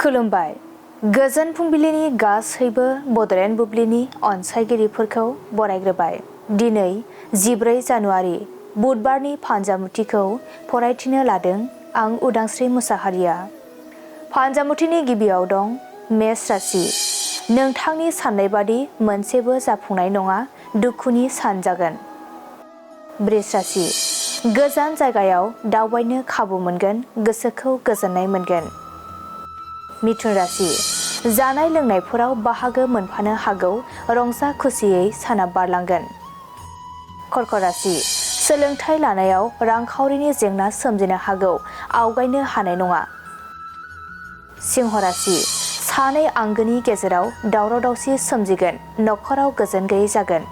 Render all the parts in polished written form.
खुलुमबाय। गोजोन फुंबिलिनि गासैबो बड'लेण्ड बुब्लिनि अनसायगिरिफोरखौ बरायग्रोबाय। दिनै 14 जानुवारि बुधबारनि फान्जामुथिखौ फरायथिनो लादों आं उदांस्रि मुसाहारिया। फान्जामुथिनि गिबियाव दं मेष राशि। नोंथांनि साननाय बादि मोनसेबो जाफुंनाय नङा, दुखुनि सान जागोन। बृष राशि। गोजान जायगायाव दावबायनो खाबु मोनगोन, गोसोखौ गोजोननाय मोनगोन। मिथुन राशि। जानाय लोंनायफोराव बाहागो मोनफानो हागौ, रंजा खुसियै साना बारलांगोन। कर्क राशि। सोलोंथाइ लानायाव रांखावरिनि जेंना सोमजिनो हागौ, आवगायनो हानाय नङा। सिंह राशि। सानै आंगोनि गेजेराव दावराव दावसि सोमजिगोन, नखराव गोजोन गैयै जागोन।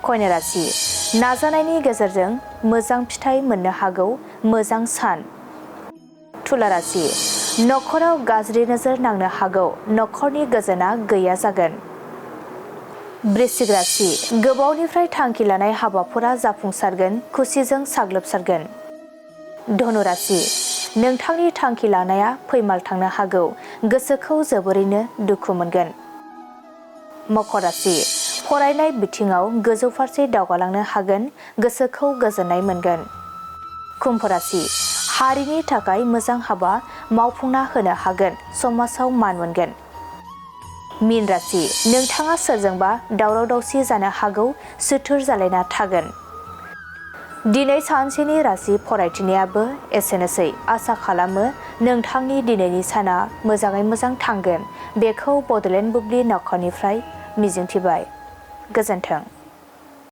कन्या राशि। नाजानायनि गेजेरजों मोजां फिथाइ मोननो हागौ, मोजां सान। तुला राशि। नखराव गाज्रि नोजोर नांनो हागौ, नखरनि गोजोना गैया जागोन। वृश्चिक राशि। गोबावनिफ्राय थांखि लानाय हाबाफोरा जाफुंसारगोन, खुसिजों साग्लोबसारगोन। धनु राशि। नोंथांनि थांखि लानाया फैमाल थांनो हागौ, गोसोखौ जोबोरैनो दुखु मोनगोन। मकर राशि। फरायनाय बिथिङाव गोजौ फारसे दावगालांनो हागोन, गोसोखौ गोजोननाय मोनगोन। कुम्भ राशि। हारिनि थाखाय मोजां हाबा मावफुंना होनो हागोन, समाजाव मान मोनगोन। मीन राशि। नोंथाङा सोरजोंबा दावराव दावसि जानो हागौ, सुथुर जालायना थागोन। दिनै सानसेनि राशि फरायथिनायाबो एसेनोसै। आसा खालामो नोंथांनि दिनैनि साना मोजाङै मोजां थांगोन। बेखौ बड'लेण्ड बुब्लि नखरनिफ्राय मिजिंथिबाय। गोजोन्थों।